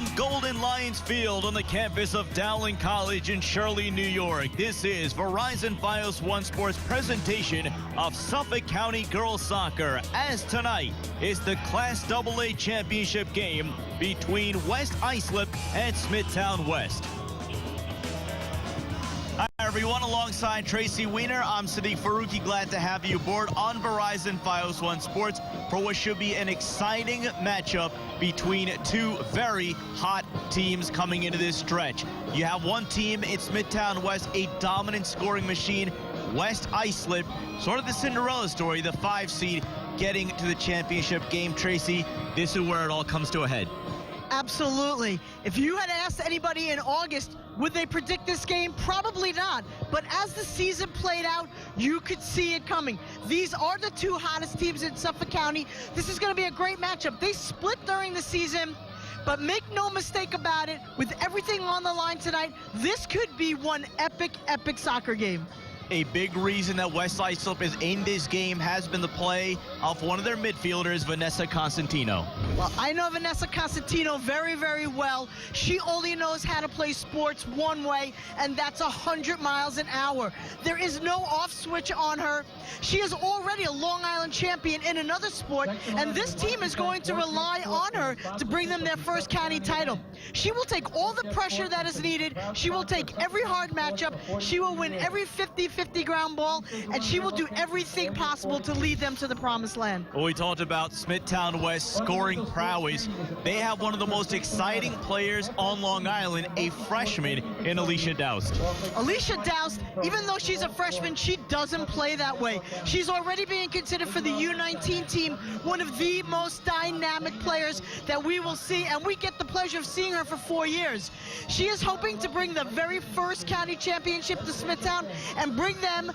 From Golden Lions Field on the campus of Dowling College in Shirley, New York, this is Verizon Fios One Sports presentation of Suffolk County Girls Soccer, as tonight is the Class AA Championship game between West Islip and Smithtown West. Hi everyone, alongside Tracy Weiner, I'm Sadiq Faruqi. Glad to have you aboard on Verizon Fios One Sports for what should be an exciting matchup between two very hot teams coming into this stretch. You have one team in Smithtown West, a dominant scoring machine. West Islip, sort of the Cinderella story, the 5 seed getting to the championship game. Tracy, this is where it all comes to a head. Absolutely. If you had asked anybody in August, would they predict this game? Probably not. But as the season played out, you could see it coming. These are the two hottest teams in Suffolk County. This is going to be a great matchup. They split during the season, but make no mistake about it, with everything on the line tonight, this could be one epic, epic soccer game. A big reason that West Islip is in this game has been the play of one of their midfielders, Vanessa Constantino. Well, I know Vanessa Constantino very, very well. She only knows how to play sports one way, and that's 100 miles an hour. There is no off switch on her. She is already a Long Island champion in another sport, and this team is going to rely on her to bring them their first county title. She will take all the pressure that is needed. She will take every hard matchup. She will win every 50-50 ground ball, and she will do everything possible to lead them to the promised land. Well, we talked about Smithtown West scoring prowess. They have one of the most exciting players on Long Island, a freshman in Alicia Doust. Alicia Doust, even though she's a freshman, she doesn't play that way. She's already being considered for the U19 team, one of the most dynamic players that we will see, and we get the pleasure of seeing her for 4 years. She is hoping to bring the very first county championship to Smithtown and bring them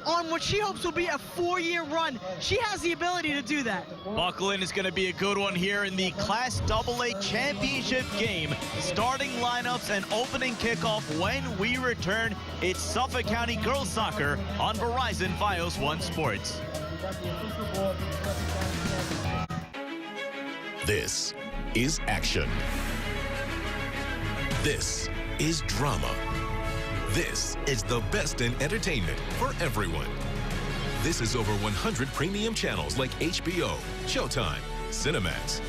on what she hopes will be a 4-year run. She has the ability to do that. Buckle in, is going to be a good one here in the Class AA Championship game. Starting lineups and opening kickoff when we return. It's Suffolk County Girls Soccer on Verizon Fios One Sports. This is action. This is drama. This is the best in entertainment for everyone. This is over 100 premium channels like HBO, Showtime, Cinemax.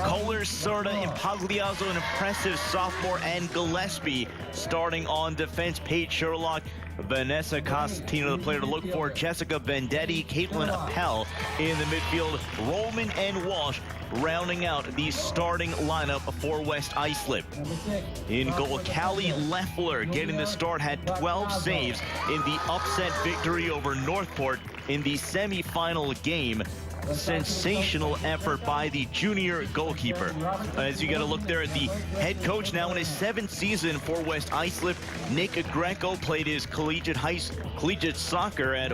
Kohler, Serta, Impagliazzo, an impressive sophomore, and Gillespie starting on defense. Paige Sherlock, Vanessa Constantino, the player to look for, Jessica Vendetti, Caitlin Appel in the midfield, Roman and Walsh rounding out the starting lineup for West Islip. In goal, Callie Leffler getting the start, had 12 saves in the upset victory over Northport in the semifinal game. Sensational effort by the junior goalkeeper. As you got to look there at the head coach, now in his 7th season for West Islip, Nick Greco played his collegiate soccer at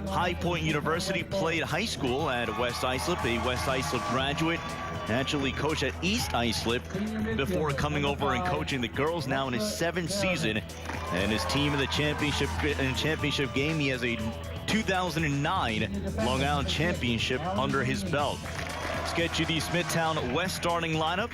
High Point University, played high school at West Islip, a West Islip graduate. Actually coached at East Islip before coming over and coaching the girls, now in his 7th season. And his team in the championship game, he has a 2009 Long Island Championship under his belt. Let's get you the Smithtown West starting lineup.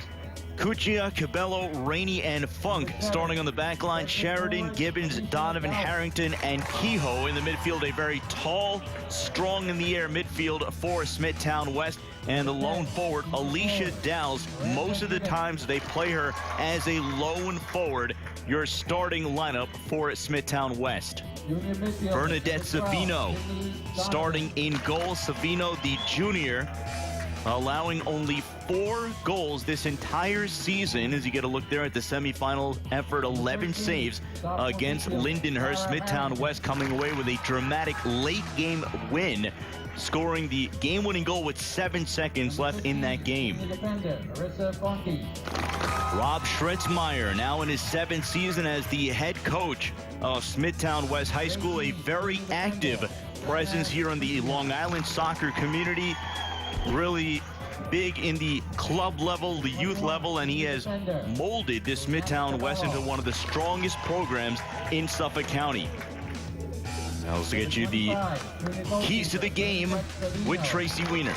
Cuccia, Cabello, Rainey, and Funk starting on the back line. Sheridan, Gibbons, Donovan, Harrington, and Kehoe in the midfield. A very tall, strong in the air midfield for Smithtown West. And the lone forward, Alicia Dowse. Most of the times they play her as a lone forward. Your starting lineup for Smithtown West. Bernadette Savino starting in goal. Savino, the junior, allowing only 4 goals this entire season. As you get a look there at the semifinal effort, 11 saves against Lindenhurst. Smithtown West coming away with a dramatic late game win, scoring the game-winning goal with 7 seconds left in that game. Rob Schritzmeyer, now in his 7th season as the head coach of Smithtown West High School, a very active presence here in the Long Island soccer community, really big in the club level, the youth level, and he has molded this Smithtown West into one of the strongest programs in Suffolk County. Now let's get you the keys to the game with Tracy Weiner.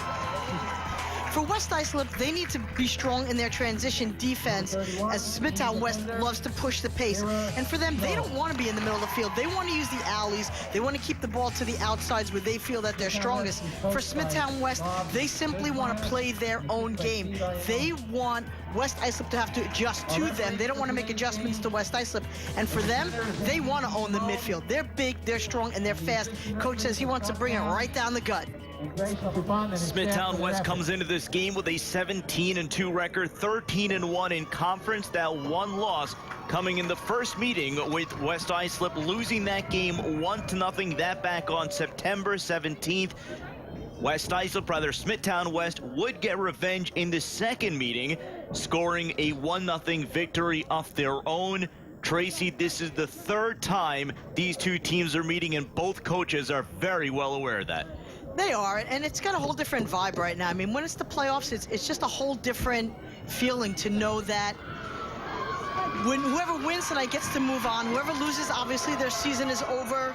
For West Islip, they need to be strong in their transition defense, as Smithtown West loves to push the pace. And for them, they don't want to be in the middle of the field. They want to use the alleys. They want to keep the ball to the outsides where they feel that they're strongest. For Smithtown West, they simply want to play their own game. They want West Islip to have to adjust to them. They don't want to make adjustments to West Islip. And for them, they want to own the midfield. They're big, they're strong, and they're fast. Coach says he wants to bring it right down the gut. Smithtown West comes into this game with a 17-2 record, 13-1 in conference. That one loss coming in the first meeting with West Islip, losing that game 1-0. That back on September 17th. Smithtown West would get revenge in the second meeting, scoring a 1-0 victory of their own. Tracy, this is the third time these two teams are meeting, and both coaches are very well aware of that. They are, and it's got a whole different vibe right now. I mean, when it's the playoffs, it's just a whole different feeling to know that when whoever wins tonight gets to move on. Whoever loses, obviously, their season is over.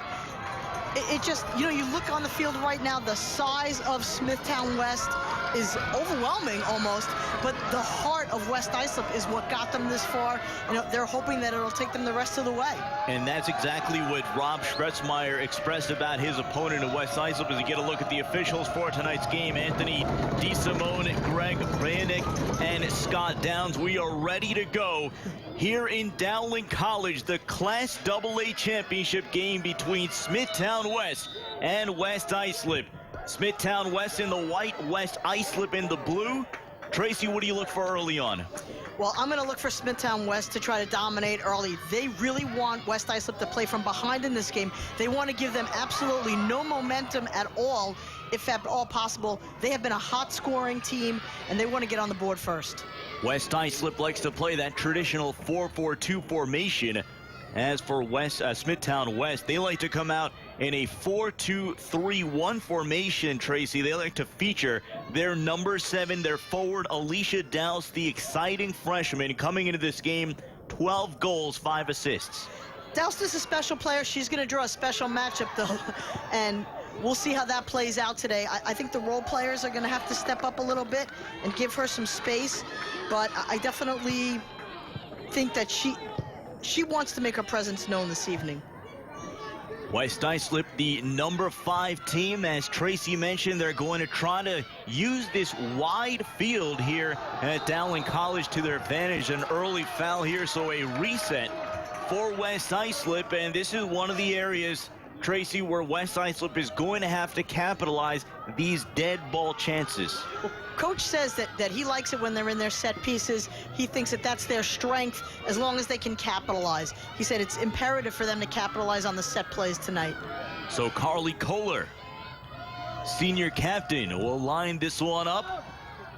It just, you know, you look on the field right now, the size of Smithtown West is overwhelming almost, but the heart of West Islip is what got them this far. You know, they're hoping that it'll take them the rest of the way. And that's exactly what Rob Schretzmeyer expressed about his opponent at West Islip. As you get a look at the officials for tonight's game, Anthony DeSimone, Greg Brannick, and Scott Downs. We are ready to go here in Dowling College, the Class AA championship game between Smithtown West and West Islip. Smithtown West in the white, West Islip in the blue. Tracy, what do you look for early on? Well, I'm going to look for Smithtown West to try to dominate early. They really want West Islip to play from behind in this game. They want to give them absolutely no momentum at all, if at all possible. They have been a hot scoring team, and they want to get on the board first. West Islip likes to play that traditional 4-4-2 formation. As for Smithtown West, they like to come out in a 4-2-3-1 formation, Tracy. They like to feature their number 7, their forward, Alicia Douse, the exciting freshman coming into this game, 12 goals, 5 assists. Douse is a special player. She's going to draw a special matchup, though, and we'll see how that plays out today. I think the role players are going to have to step up a little bit and give her some space, but I definitely think that she wants to make her presence known this evening. West Islip, the number 5 team, as Tracy mentioned, they're going to try to use this wide field here at Dowling College to their advantage. An early foul here, so a reset for West Islip, and this is one of the areas, Tracy, where West Islip is going to have to capitalize these dead ball chances. Well, Coach says that he likes it when they're in their set pieces. He thinks that that's their strength as long as they can capitalize. He said it's imperative for them to capitalize on the set plays tonight. So Carly Kohler, senior captain, will line this one up.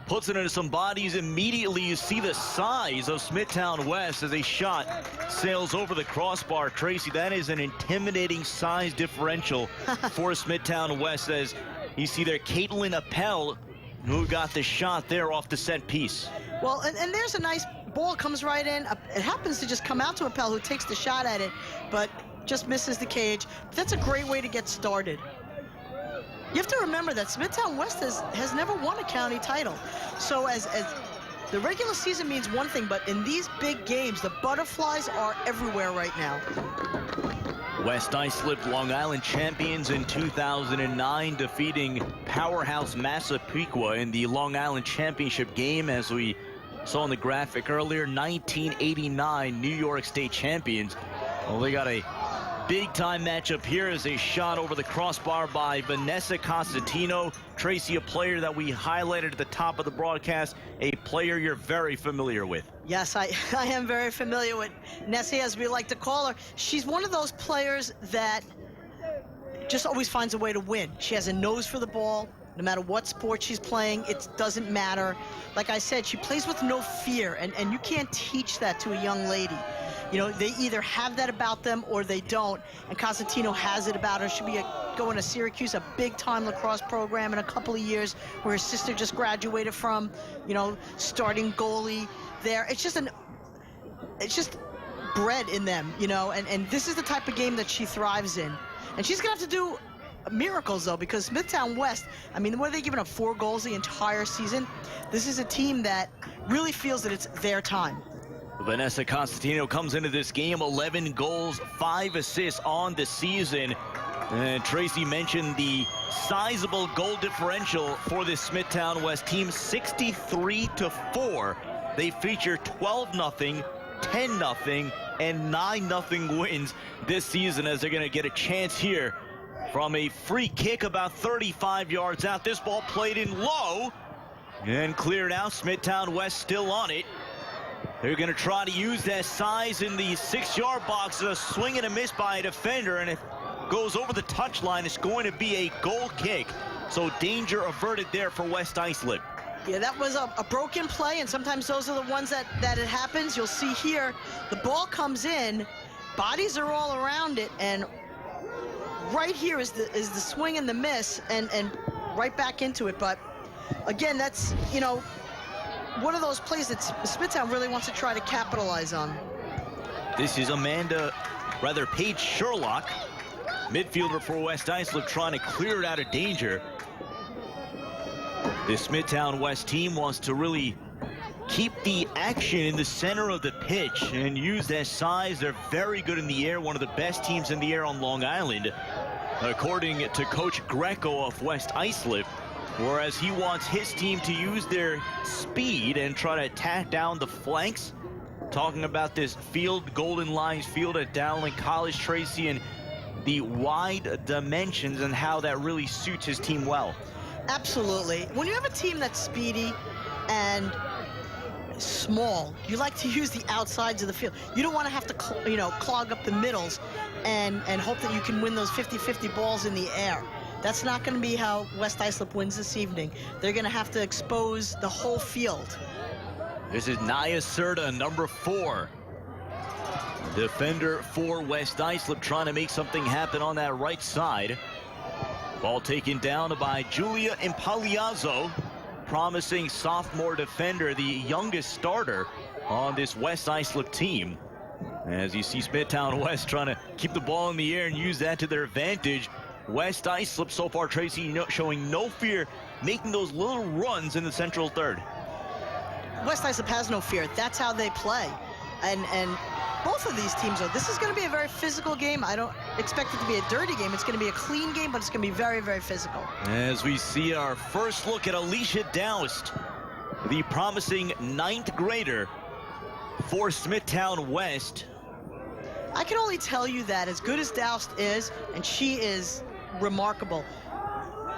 Puts it into some bodies. Immediately you see the size of Smithtown West as a shot sails over the crossbar. Tracy, that is an intimidating size differential for Smithtown West, as you see there Caitlin Appel, who got the shot there off the set piece. Well, and there's a nice ball, comes right in. It happens to just come out to Appel, who takes the shot at it, but just misses the cage. That's a great way to get started. You have to remember that Smithtown West has never won a county title. So as the regular season means one thing, but in these big games, the butterflies are everywhere right now. West Islip, Long Island champions in 2009, defeating powerhouse Massapequa in the Long Island championship game, as we saw in the graphic earlier. 1989 New York State champions. Well, they got a big-time matchup here as a shot over the crossbar by Vanessa Costantino. Tracy, a player that we highlighted at the top of the broadcast, a player you're very familiar with. Yes, I am very familiar with Nessie, as we like to call her. She's one of those players that just always finds a way to win. She has a nose for the ball. No matter what sport she's playing, it doesn't matter. Like I said, she plays with no fear, and you can't teach that to a young lady. You know, they either have that about them or they don't, and Costantino has it about her. She'll be going to Syracuse, a big-time lacrosse program in a couple of years, where her sister just graduated from, you know, starting goalie there. It's just bred in them, you know, and this is the type of game that she thrives in. And she's going to have to do miracles, though, because Smithtown West, I mean, what are they giving up, 4 goals the entire season? This is a team that really feels that it's their time. Vanessa Constantino comes into this game, 11 goals, 5 assists on the season. And Tracy mentioned the sizable goal differential for this Smithtown West team, 63-4. They feature 12-0, 10-0, and 9-0 wins this season, as they're going to get a chance here from a free kick about 35 yards out. This ball played in low and cleared out. Smithtown West still on it. They're going to try to use that size in the 6-yard box. A swing and a miss by a defender, and it goes over the touchline. It's going to be a goal kick. So danger averted there for West Islip. Yeah, that was a broken play, and sometimes those are the ones that it happens. You'll see here, the ball comes in, bodies are all around it, and right here is the swing and the miss, and right back into it. But again, that's, you know, one of those plays that Smithtown really wants to try to capitalize on. This is Paige Sherlock, midfielder for West Islip, trying to clear it out of danger. The Smithtown West team wants to really keep the action in the center of the pitch and use their size. They're very good in the air, one of the best teams in the air on Long Island, according to Coach Greco of West Islip, whereas he wants his team to use their speed and try to attack down the flanks. Talking about this field, Golden Lions field at Dowling College, Tracy, and the wide dimensions and how that really suits his team well. Absolutely. When you have a team that's speedy and small, you like to use the outsides of the field. You don't want to have to clog up the middles and hope that you can win those 50-50 balls in the air. That's not going to be how West Islip wins this evening. They're going to have to expose the whole field. This is Naya Serta, number 4. Defender for West Islip, trying to make something happen on that right side. Ball taken down by Julia Impagliazzo, promising sophomore defender, the youngest starter on this West Islip team. As you see Smithtown West trying to keep the ball in the air and use that to their advantage. West Islip so far, Tracy, showing no fear, making those little runs in the central third. West Islip has no fear. That's how they play. And both of these teams, this is going to be a very physical game. I don't expect it to be a dirty game. It's going to be a clean game, but it's going to be very, very physical. As we see our first look at Alicia Doust, the promising 9th grader for Smithtown West. I can only tell you that as good as Doust is, and she is remarkable,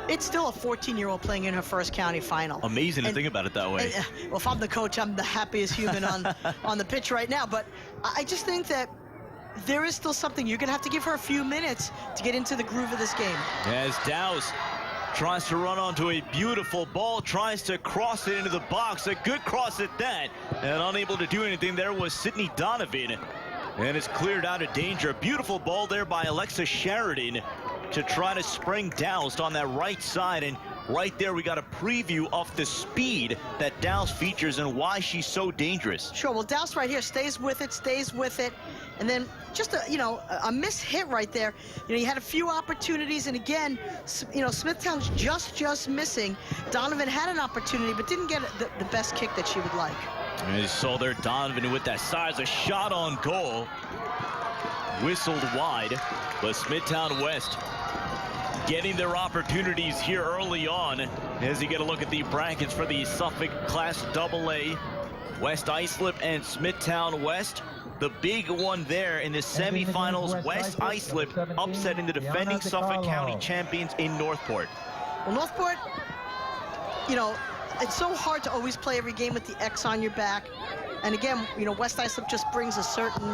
it's still a 14-year-old playing in her first county final. Amazing to think about it that way. Well, if I'm the coach, I'm the happiest human on the pitch right now. But I just think that there is still something. You're going to have to give her a few minutes to get into the groove of this game. As Doust tries to run onto a beautiful ball, tries to cross it into the box. A good cross at that. And unable to do anything there was Sydney Donovan. And it's cleared out of danger. A beautiful ball there by Alexa Sheridan to try to spring Doust on that right side. And right there we got a preview of the speed that Doust features and why she's so dangerous. Sure, well, Doust right here stays with it, and then just a miss hit right there. You had a few opportunities, and again, Smithtown's just missing. Donovan had an opportunity, but didn't get the best kick that she would like. And you saw there Donovan with that size, a shot on goal, whistled wide, but Smithtown West getting their opportunities here early on. As you get a look at the brackets for the Suffolk Class AA, West Islip and Smithtown West. The big one there in the semifinals, West Islip upsetting the defending Suffolk County champions in Northport. Well, Northport, it's so hard to always play every game with the X on your back. And again, West Islip just brings a certain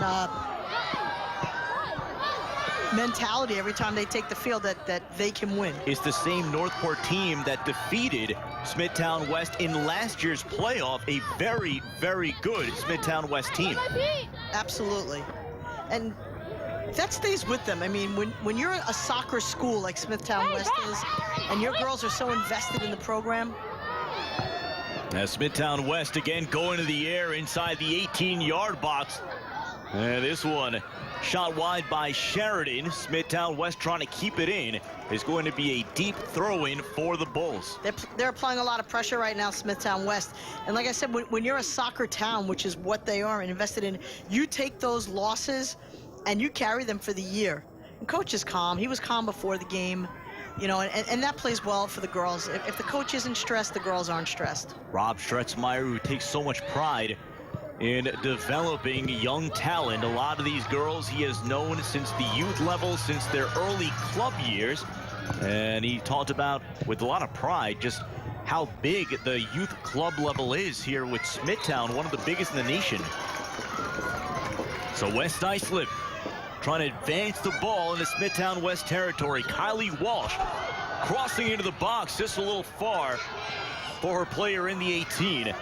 mentality every time they take the field that they can win. It's the same Northport team that defeated Smithtown West in last year's playoff, a very, very good Smithtown West team. Absolutely. And that stays with them. I mean, when you're a soccer school like Smithtown West is, and your girls are so invested in the program. Now Smithtown West again going to the air inside the 18-yard box. And this one Shot wide by Sheridan. Smithtown West trying to keep it in. Is going to be a deep throw-in for the Bulls. They're applying a lot of pressure right now, Smithtown West. And like I said, when you're a soccer town, which is what they are and invested in, you take those losses and you carry them for the year. And coach is calm. He was calm before the game. You know, and that plays well for the girls. If the coach isn't stressed, the girls aren't stressed. Rob Stretzmeyer, who takes so much pride in developing young talent. A lot of these girls he has known since the youth level, since their early club years. And he talked about, with a lot of pride, just how big the youth club level is here with Smithtown, one of the biggest in the nation. So West Islip trying to advance the ball into Smithtown West territory. Kylie Walsh crossing into the box just a little far for her player in the 18.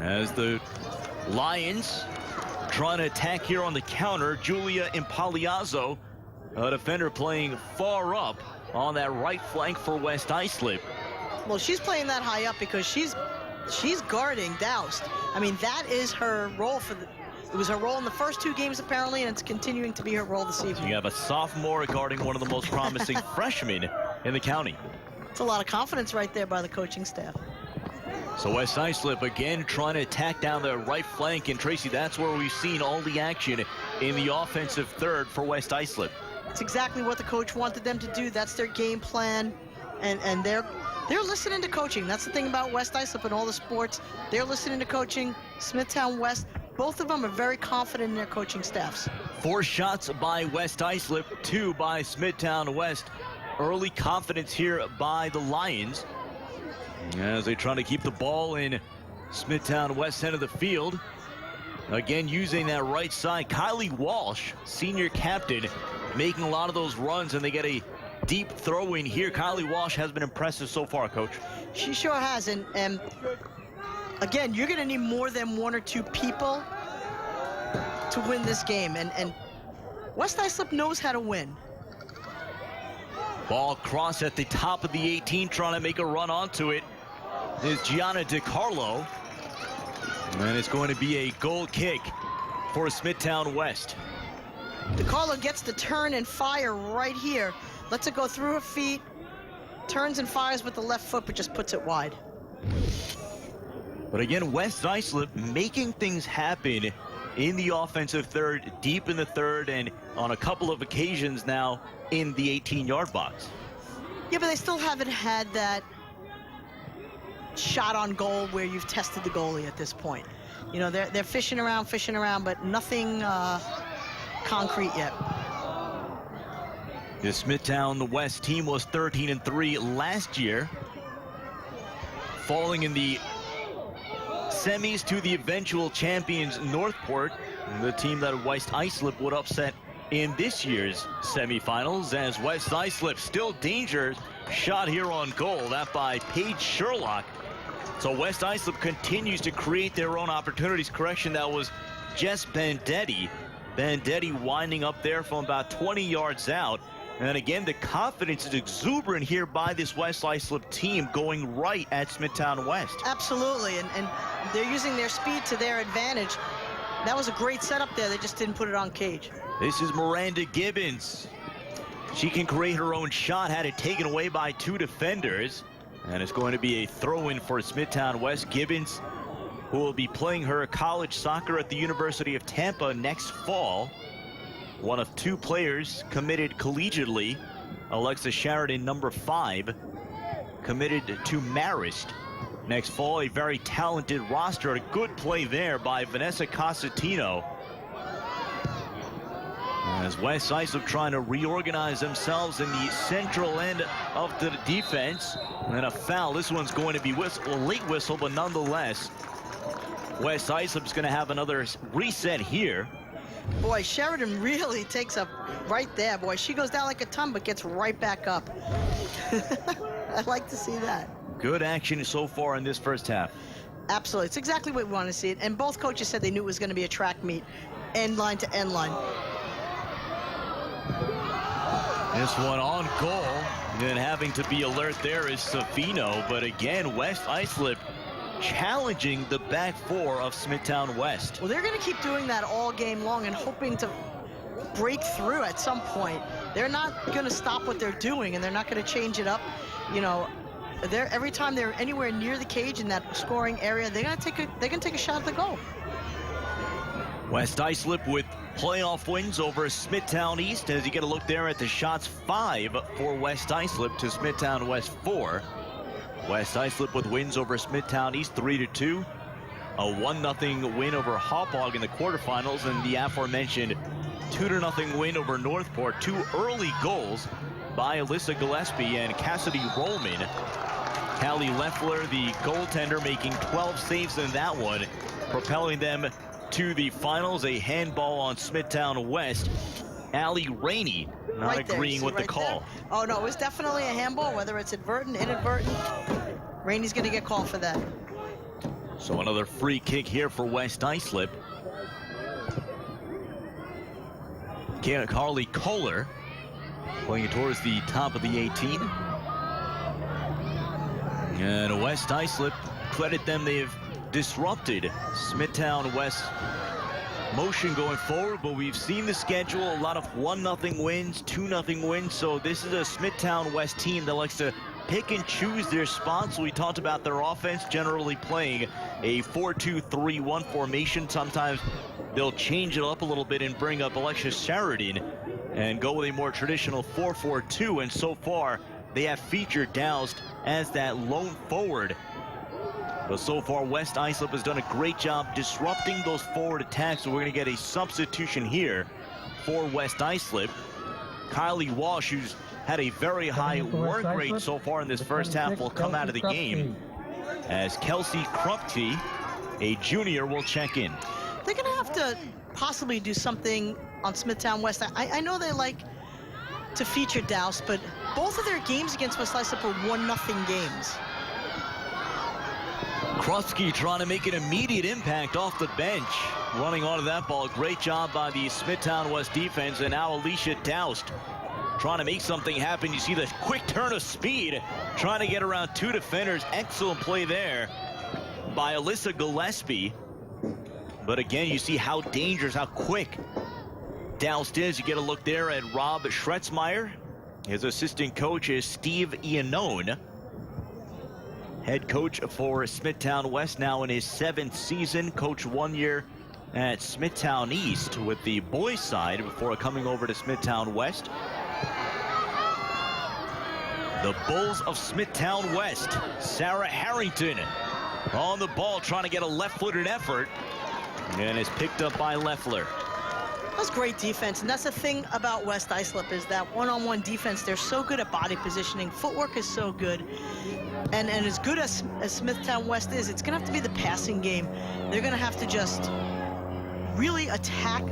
As the Lions trying to attack here on the counter, Julia Impagliazzo, a defender playing far up on that right flank for West Islip. Well, she's playing that high up because she's guarding Doust. I mean, that is her role for the. It was her role in the first 2 games, apparently, and it's continuing to be her role this evening. You have a sophomore guarding one of the most promising freshmen in the county. It's a lot of confidence right there by the coaching staff. So West Islip again trying to attack down the right flank, and Tracy, that's where we've seen all the action in the offensive third for West Islip. It's exactly what the coach wanted them to do. That's their game plan, and they're listening to coaching. That's the thing about West Islip and all the sports. They're listening to coaching. Smithtown West, both of them are very confident in their coaching staffs. 4 shots by West Islip, 2 by Smithtown West. Early confidence here by the Lions as they try to keep the ball in Smithtown West end of the field. Again, using that right side, Kylie Walsh, senior captain, making a lot of those runs, and they get a deep throw in here. Kylie Walsh has been impressive so far, Coach. She sure has, and again, you're going to need more than 1 or 2 people to win this game, and West Islip knows how to win. Ball cross at the top of the 18, trying to make a run onto it is Gianna DiCarlo. And it's going to be a goal kick for Smithtown West. DiCarlo gets the turn and fire right here. Lets it go through her feet, turns and fires with the left foot, but just puts it wide. But again, West Islip making things happen in the offensive third, deep in the third, and on a couple of occasions now in the 18-yard box. Yeah, but they still haven't had that shot on goal where you've tested the goalie at this point. You know, they're fishing around, but nothing concrete yet. The Smithtown West team was 13-3 last year, falling in the semis to the eventual champions Northport, the team that West Islip would upset in this year's semifinals, as West Islip still danger. Shot here on goal, that by Paige Sherlock. So West Islip continues to create their own opportunities. Correction, that was Jess Bandetti. Bandetti winding up there from about 20 yards out. And again, the confidence is exuberant here by this West Islip team going right at Smithtown West. Absolutely, and they're using their speed to their advantage. That was a great setup there. They just didn't put it on cage. This is Miranda Gibbons. She can create her own shot, had it taken away by 2 defenders. And it's going to be a throw-in for Smithtown West. Gibbons, who will be playing her college soccer at the University of Tampa next fall. One of 2 players committed collegiately. Alexa Sheridan, number 5, committed to Marist next fall. A very talented roster. A good play there by Vanessa Casatino. As West Islip trying to reorganize themselves in the central end of the defense. And a foul. This one's going to be a late whistle, but nonetheless, West Islip's going to have another reset here. Boy, Sheridan really takes up right there. Boy, she goes down like a ton, but gets right back up. I'd like to see that. Good action so far in this first half. Absolutely. It's exactly what we want to see. And both coaches said they knew it was going to be a track meet, end line to end line. This one on goal, and having to be alert there is Savino. But again, West Islip challenging the back four of Smithtown West. Well, they're going to keep doing that all game long and hoping to break through at some point. They're not going to stop what they're doing, and they're not going to change it up. You know, every time they're anywhere near the cage in that scoring area, they're going to take a shot at the goal. West Islip with playoff wins over Smithtown East. As you get a look there at the shots, 5 for West Islip to Smithtown West 4. West Islip with wins over Smithtown East 3-2. A 1-0 win over Hauppauge in the quarterfinals, and the aforementioned 2-0 win over Northport. 2 early goals by Alyssa Gillespie and Cassidy Rollman. Callie Leffler, the goaltender, making 12 saves in that one, propelling them to the finals. A handball on Smithtown West. Allie Rainey not agreeing with the call. There? Oh, no, it was definitely a handball, whether it's advertent, inadvertent. Rainey's going to get called for that. So another free kick here for West Islip. Carly Kohler playing it towards the top of the 18. And West Islip, credit them, they've disrupted Smithtown West motion going forward, but we've seen the schedule, a lot of 1-0 wins, 2-0 wins, so this is a Smithtown West team that likes to pick and choose their spots. We talked about their offense generally playing a 4-2-3-1 formation. Sometimes they'll change it up a little bit and bring up Alexis Sheridan and go with a more traditional 4-4-2, and so far they have featured Doust as that lone forward. But so far, West Islip has done a great job disrupting those forward attacks, so we're going to get a substitution here for West Islip. Kylie Walsh, who's had a very high work rate so far in this first half, will come out of the game, as Kelsey Krupke, a junior, will check in. They're going to have to possibly do something on Smithtown West. I know they like to feature Doust, but both of their games against West Islip were 1-0 games. Krupke trying to make an immediate impact off the bench, running onto that ball. Great job by the Smithtown West defense, and now Alicia Doust trying to make something happen. You see the quick turn of speed, trying to get around 2 defenders. Excellent play there by Alyssa Gillespie. But again, you see how dangerous, how quick Doust is. You get a look there at Rob Schretzmeyer. His assistant coach is Steve Iannone. Head coach for Smithtown West, now in his 7th season. Coached 1 year at Smithtown East with the boys side before coming over to Smithtown West. The Bulls of Smithtown West. Sarah Harrington on the ball, trying to get a left-footed effort, and is picked up by Leffler. That's great defense, and that's the thing about West Islip, is that one-on-one defense. They're so good at body positioning. Footwork is so good. And as good as Smithtown West is, it's going to have to be the passing game. They're going to have to just really attack,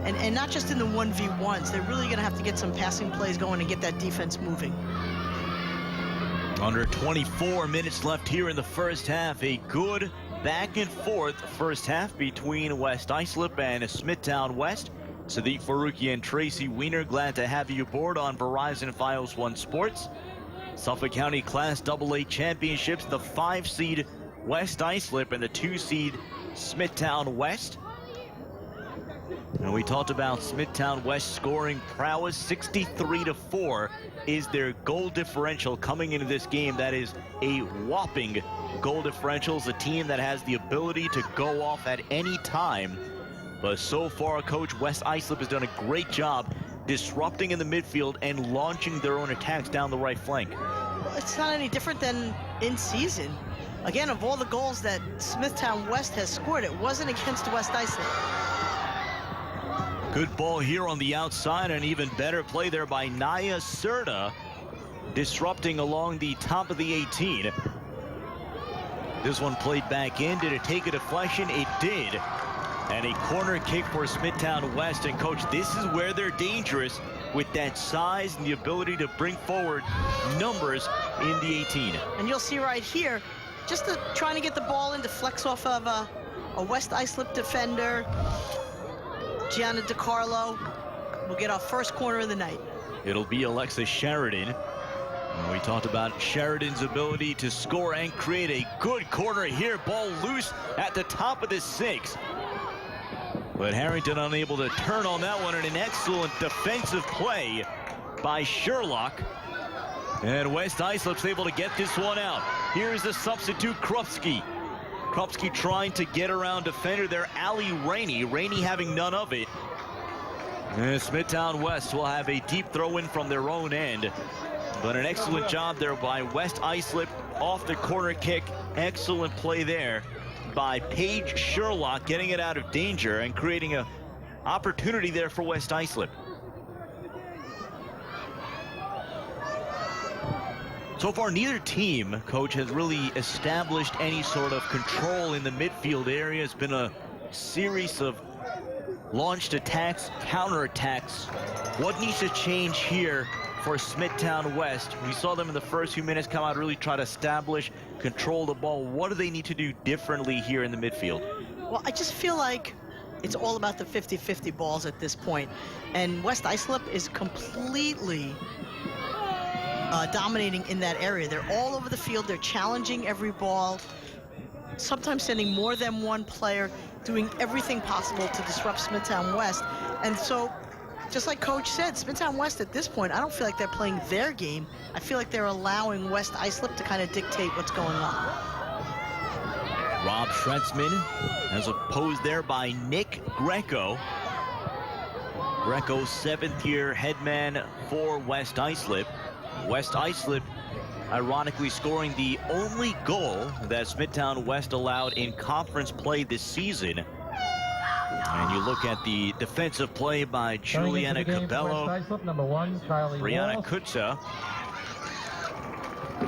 and not just in the 1v1s. They're really going to have to get some passing plays going and get that defense moving. Under 24 minutes left here in the first half. A good back and forth first half between West Islip and Smithtown West. Sadiq Faruqi and Tracy Weiner, glad to have you aboard on Verizon Fios 1 Sports. Suffolk County Class AA Championships, the 5-seed West Islip and the 2-seed Smithtown West. And we talked about Smithtown West scoring prowess. 63-4 is their goal differential coming into this game. That is a whopping goal differential. It's a team that has the ability to go off at any time. But so far, Coach, West Islip has done a great job disrupting in the midfield and launching their own attacks down the right flank. Well, it's not any different than in season. Again, of all the goals that Smithtown West has scored, it wasn't against West Islip. Good ball here on the outside, and even better play there by Naya Serta, disrupting along the top of the 18. This one played back in. Did it take a deflection? It did. And a corner kick for Smithtown West. And Coach, this is where they're dangerous, with that size and the ability to bring forward numbers in the 18. And you'll see right here, just trying to get the ball in to flex off of a West Islip defender. Gianna DiCarlo will get our first corner of the night. It'll be Alexis Sheridan. We talked about Sheridan's ability to score and create a good corner here. Ball loose at the top of the 6. But Harrington unable to turn on that one, and an excellent defensive play by Sherlock. And West Islip's able to get this one out. Here's the substitute, Krupski. Krupski trying to get around defender there, Ali Rainey. Rainey having none of it. And Smithtown West will have a deep throw in from their own end. But an excellent job there by West Islip off the corner kick. Excellent play there by Paige Sherlock, getting it out of danger and creating an opportunity there for West Islip. So far, neither team, Coach, has really established any sort of control in the midfield area. It's been a series of launched attacks, counterattacks. What needs to change here for Smithtown West? We saw them in the first few minutes come out, really try to establish, control the ball. What do they need to do differently here in the midfield? Well, I just feel like it's all about the 50-50 balls at this point. And West Islip is completely dominating in that area. They're all over the field. They're challenging every ball, sometimes sending more than one player, doing everything possible to disrupt Smithtown West. And so, just like Coach said, Smithtown West at this point, I don't feel like they're playing their game. I feel like they're allowing West Islip to kind of dictate what's going on. Rob Schretzman, as opposed there by Nick Greco. Greco, 7th-year headman for West Islip. West Islip, ironically, scoring the only goal that Smithtown West allowed in conference play this season. And you look at the defensive play by Juliana Cabello, Brianna Kutza.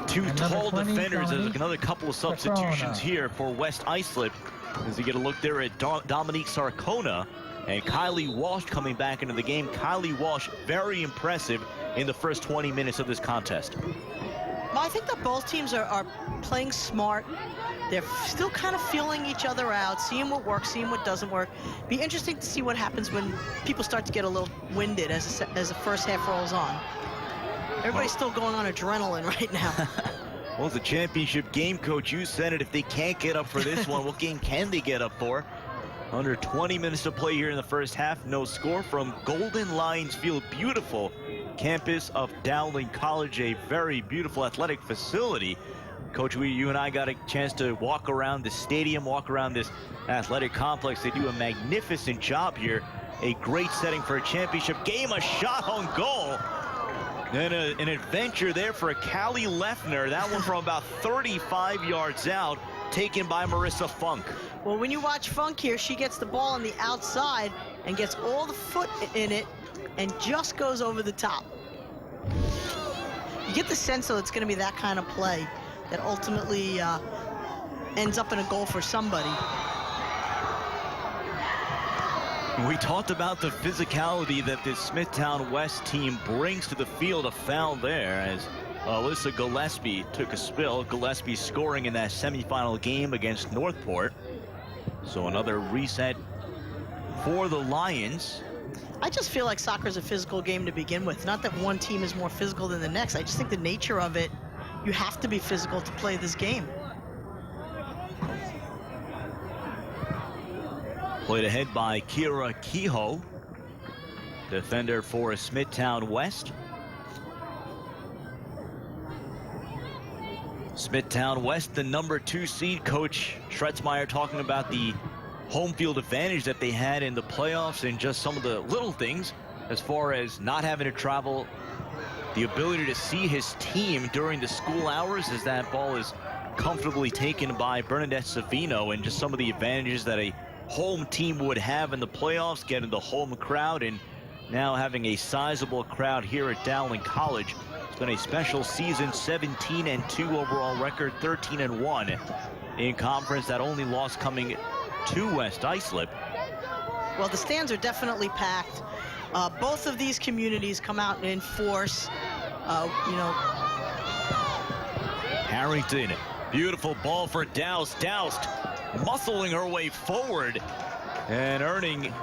Two tall defenders. There's another couple of substitutions here for West Islip, as you get a look there at Dominique Sarcona and Kylie Walsh coming back into the game. Kylie Walsh, very impressive in the first 20 minutes of this contest. Well, I think that both teams are playing smart. They're still kind of feeling each other out, seeing what works, seeing what doesn't work. Be interesting to see what happens when people start to get a little winded as the first half rolls on. Everybody's still going on adrenaline right now. Well, it's a championship game, Coach. You said it. If they can't get up for this one, what game can they get up for? Under 20 minutes to play here in the first half. No score from Golden Lions Field. Beautiful campus of Dowling College, a very beautiful athletic facility. Coach, you and I got a chance to walk around the stadium, walk around this athletic complex. They do a magnificent job here. A great setting for a championship game. A shot on goal. And an adventure there for Callie Leffner. That one from about 35 yards out, taken by Marissa Funk. Well, when you watch Funk here, she gets the ball on the outside and gets all the foot in it and just goes over the top. You get the sense that it's going to be that kind of play that ultimately ends up in a goal for somebody. We talked about the physicality that this Smithtown West team brings to the field. A foul there as Alyssa Gillespie took a spill. Gillespie scoring in that semifinal game against Northport. So another reset for the Lions. I just feel like soccer is a physical game to begin with. Not that one team is more physical than the next. I just think the nature of it, you have to be physical to play this game. Played ahead by Kira Kehoe, defender for Smithtown West. Smithtown West, the number 2 seed. Coach Schretzmeyer talking about the home field advantage that they had in the playoffs and just some of the little things as far as not having to travel, the ability to see his team during the school hours as that ball is comfortably taken by Bernadette Savino, and just some of the advantages that a home team would have in the playoffs, getting the home crowd and now having a sizable crowd here at Dowling College. It's been a special season, 17-2 overall record, 13-1 in conference. That only loss coming to West Islip. Well, the stands are definitely packed. Both of these communities come out in force. Harrington, beautiful ball for Doust. Doust muscling her way forward and earning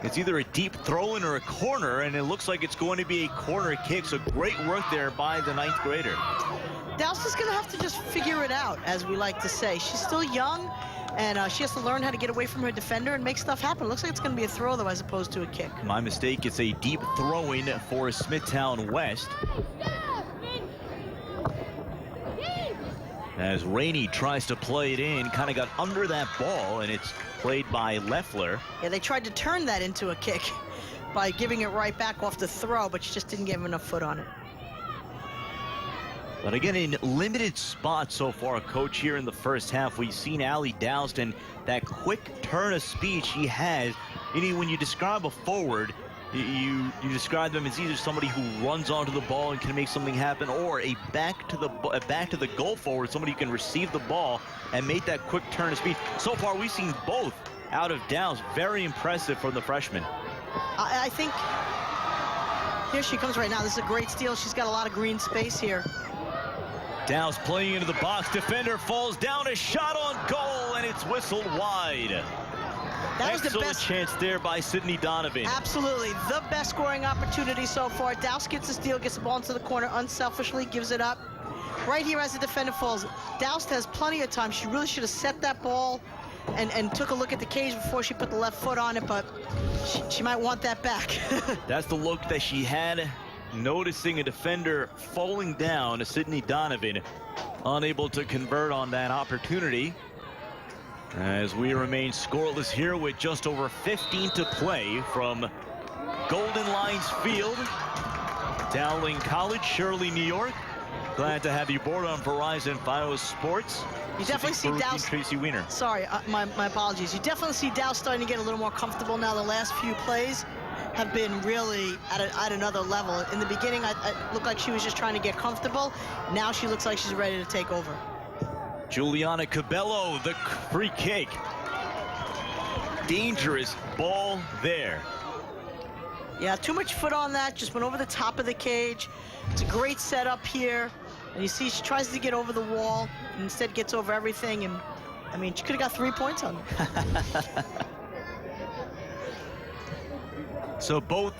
It's either a deep throw-in or a corner, and it looks like it's going to be a corner kick. So great work there by the 9th grader. Dowse is going to have to just figure it out, as we like to say. She's still young, and she has to learn how to get away from her defender and make stuff happen. It looks like it's going to be a throw, though, as opposed to a kick. My mistake. It's a deep throw-in for Smithtown West. As Rainey tries to play it in, kind of got under that ball, and it's played by Loeffler. Yeah, they tried to turn that into a kick by giving it right back off the throw, but she just didn't give enough foot on it. But again, in limited spots so far, Coach, here in the first half, we've seen Allie Dowse and that quick turn of speed she has. When you describe a forward, you describe them as either somebody who runs onto the ball and can make something happen, or a back to the goal forward, somebody who can receive the ball and make that quick turn of speed. So far, we've seen both out of Dowse. Very impressive from the freshman. I think here she comes right now. This is a great steal. She's got a lot of green space here. Dowse playing into the box. Defender falls down. A shot on goal, and it's whistled wide. That was the Excellent best chance there by Sydney Donovan. Absolutely. The best scoring opportunity so far. Dowse gets the steal, gets the ball into the corner, unselfishly gives it up. Right here as the defender falls. Dowse has plenty of time. She really should have set that ball and took a look at the cage before she put the left foot on it, but she might want that back. That's the look that she had, noticing a defender falling down. Sydney Donovan unable to convert on that opportunity. As we remain scoreless here with just over 15 to play from Golden Lions Field, Dowling College, Shirley, New York. Glad to have you aboard on Verizon Fios Sports. You definitely see Dowse. Tracy Wiener. Sorry, my apologies. You definitely see Dowse starting to get a little more comfortable now. The last few plays have been really at another level. In the beginning, it looked like she was just trying to get comfortable. Now she looks like she's ready to take over. Juliana Cabello, the free kick. Dangerous ball there. Yeah, too much foot on that. Just went over the top of the cage. It's a great setup here. And you see she tries to get over the wall and instead gets over everything. And, I mean, she could have got 3 points on it. So both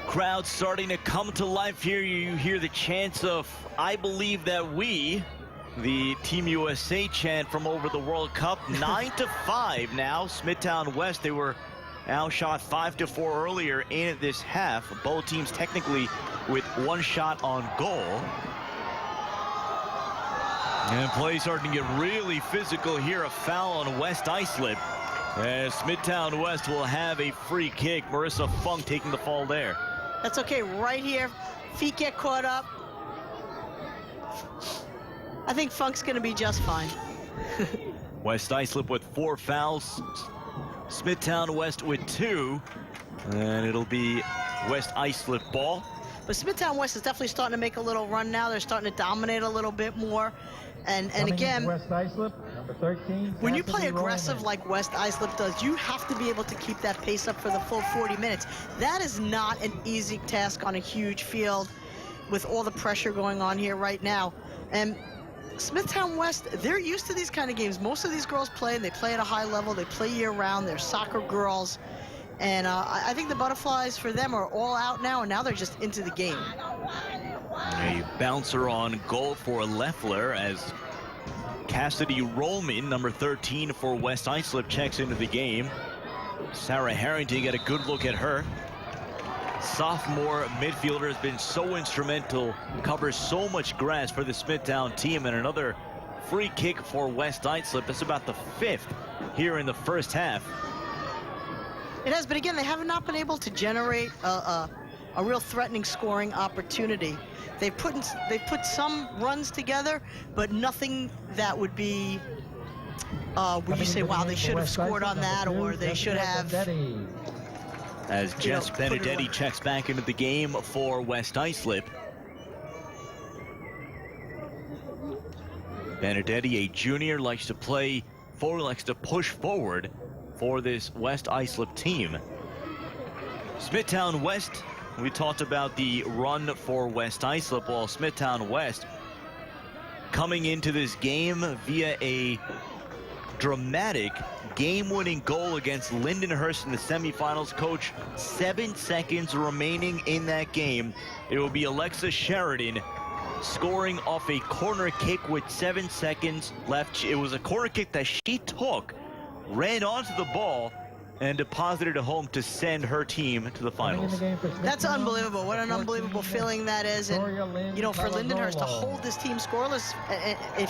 crowds starting to come to life here. You hear the chants of, I believe that we, the Team USA chant from over the World Cup. 9-5 now. Smithtown West, they were outshot 5-4 earlier in this half. Both teams technically with 1 shot on goal. And play starting to get really physical here. A foul on West Islip. As Smithtown West will have a free kick. Marissa Funk taking the fall there. That's okay. Right here, feet get caught up. I think Funk's going to be just fine. West Islip with 4 fouls. Smithtown West with 2. And it'll be West Islip ball. But Smithtown West is definitely starting to make a little run now. They're starting to dominate a little bit more. And again, West Islip, number 13. when you play aggressive like West Islip does, you have to be able to keep that pace up for the full 40 minutes. That is not an easy task on a huge field with all the pressure going on here right now. And Smithtown West, they're used to these kind of games. Most of these girls play, and they play at a high level. They play year-round. They're soccer girls. And I think the Butterflies, for them, are all out now, and now they're just into the game. A bouncer on goal for Loeffler as Cassidy Rollman, number 13 for West Islip, checks into the game. Sarah Harrington, get a good look at her. Sophomore midfielder has been so instrumental, covers so much grass for the Smithtown team, and another free kick for West Islip. That's about the 5th here in the first half. It has, but again, they have not been able to generate a real threatening scoring opportunity. They've put some runs together, but nothing that would be, would you say, wow, they should have scored on that, or they should have. As Jess Benedetti checks back into the game for West Islip. Benedetti, a junior, likes to play forward, likes to push forward for this West Islip team. Smithtown West, we talked about the run for West Islip. Well, Smithtown West coming into this game via a dramatic game-winning goal against Lindenhurst in the semifinals. Coach, 7 seconds remaining in that game. It will be Alexa Sheridan scoring off a corner kick with 7 seconds left. It was a corner kick that she took, ran onto the ball, and deposited it home to send her team to the finals. That's unbelievable. What an unbelievable feeling that is. And, you know, for Lindenhurst to hold this team scoreless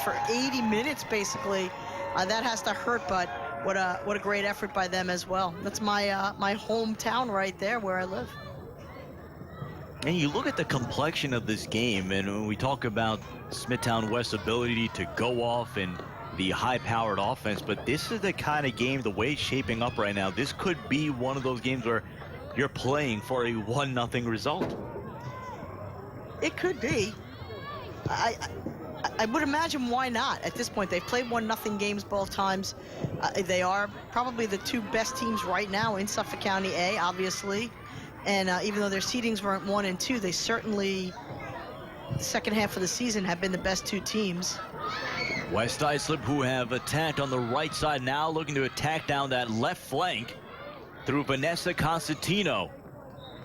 for 80 minutes, basically, that has to hurt, but what a great effort by them as well. That's my my hometown right there where I live. And you look at the complexion of this game, and when we talk about Smithtown West's ability to go off and the high-powered offense, but this is the kind of game, the way it's shaping up right now, this could be one of those games where you're playing for a 1-0 result. It could be. I would imagine why not. At this point, they've played 1-0 games both times. They are probably the 2 best teams right now in Suffolk County A, obviously. And even though their seedings weren't 1 and 2, they certainly, the second half of the season, have been the best 2 teams. West Islip, who have attacked on the right side now, looking to attack down that left flank through Vanessa Constantino.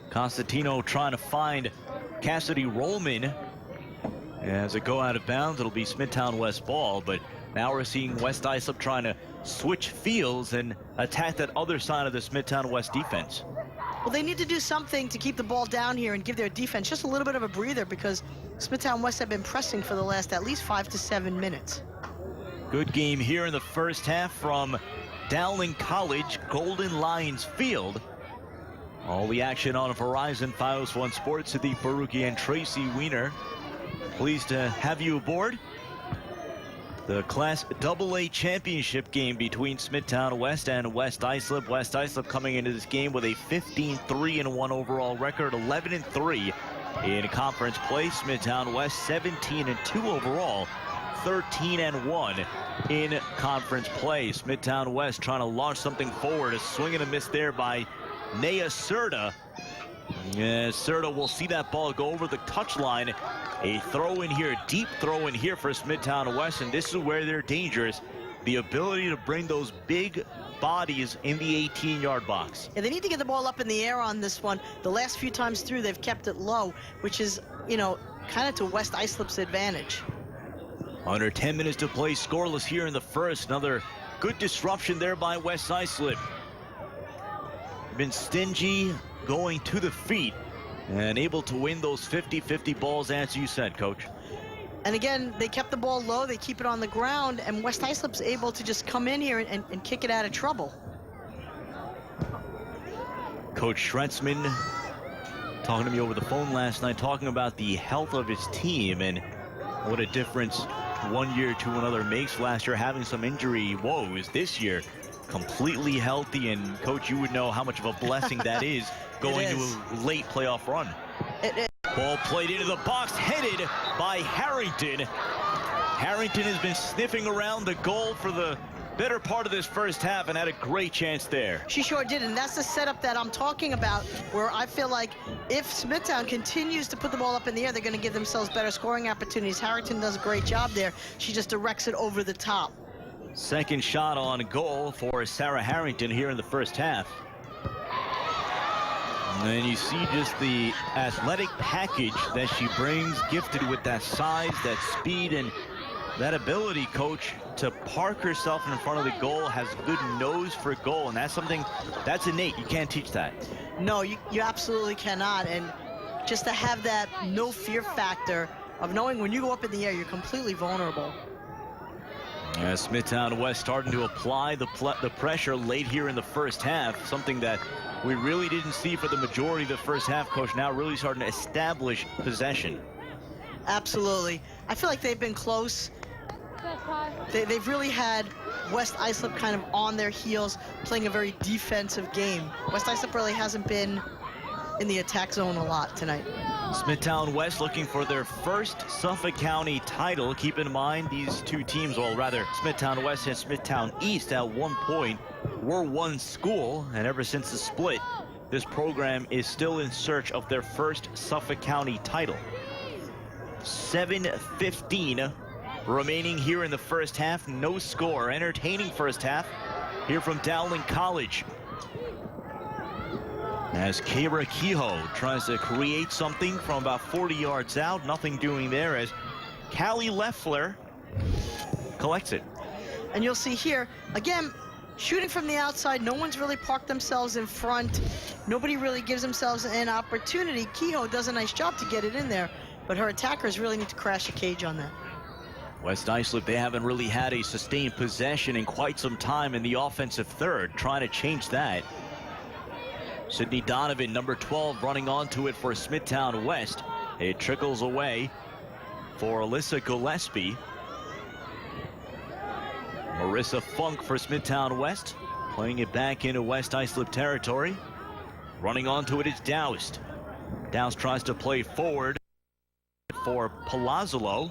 Constantino trying to find Cassidy Rollman. As it go out of bounds, it'll be Smithtown West ball, but now we're seeing West Islip trying to switch fields and attack that other side of the Smithtown West defense. Well, they need to do something to keep the ball down here and give their defense just a little bit of a breather, because Smithtown West have been pressing for the last at least 5 to 7 minutes. Good game here in the first half from Dowling College, Golden Lions Field. All the action on Verizon 501 Sports. Sadiq Baruki and Tracy Weiner. Pleased to have you aboard. The Class AA championship game between Smithtown West and West Islip. West Islip coming into this game with a 15-3-1 overall record, 11-3 in conference play. Smithtown West 17-2 overall, 13-1 in conference play. Smithtown West trying to launch something forward. A swing and a miss there by Naya Serta. Serta will see that ball go over the touchline. A throw in here, deep throw in here for Smithtown West, and this is where they're dangerous. The ability to bring those big bodies in the 18-yard box. Yeah, they need to get the ball up in the air on this one. The last few times through, they've kept it low, which is, you know, kind of to West Islip's advantage. Under 10 minutes to play, scoreless here in the first. Another good disruption there by West Islip. Been stingy, going to the feet, and able to win those 50-50 balls, as you said, Coach. And again, they kept the ball low, they keep it on the ground, and West Islip's able to just come in here and kick it out of trouble. Coach Schretzman talking to me over the phone last night, talking about the health of his team and what a difference 1 year to another makes. Last year having some injury woes, this year completely healthy, and Coach, you would know how much of a blessing that is going to a late playoff run. Ball played into the box, headed by Harrington. Harrington has been sniffing around the goal for the better part of this first half and had a great chance there. She sure did, and that's the setup that I'm talking about, where I feel like if Smithtown continues to put the ball up in the air, they're going to give themselves better scoring opportunities. Harrington does a great job there. She just directs it over the top. Second shot on goal for Sarah Harrington here in the first half. And you see just the athletic package that she brings, gifted with that size, that speed, and that ability, Coach, to park herself in front of the goal, has a good nose for goal, and that's something that's innate. You can't teach that. No, you absolutely cannot, and just to have that no fear factor of knowing when you go up in the air, you're completely vulnerable. Smithtown West starting to apply the pressure late here in the first half, something that we really didn't see for the majority of the first half, Coach. Now really starting to establish possession. Absolutely. I feel like they've been close. They've really had West Islip kind of on their heels, playing a very defensive game. West Islip really hasn't been in the attack zone a lot tonight. Smithtown West looking for their first Suffolk County title. Keep in mind these two teams, well rather Smithtown West and Smithtown East at one point were one school, and ever since the split, this program is still in search of their first Suffolk County title. 7:15 remaining here in the first half. No score. Entertaining first half here from Dowling College. As Keira Kehoe tries to create something from about 40 yards out. Nothing doing there as Callie Leffler collects it. And you'll see here, again, shooting from the outside. No one's really parked themselves in front. Nobody really gives themselves an opportunity. Kehoe does a nice job to get it in there, but her attackers really need to crash a cage on that. West Islip, they haven't really had a sustained possession in quite some time in the offensive third. Trying to change that. Sydney Donovan, number 12, running onto it for Smithtown West. It trickles away for Alyssa Gillespie. Marissa Funk for Smithtown West, playing it back into West Islip territory. Running onto it is Doust. Doust tries to play forward for Palazzolo.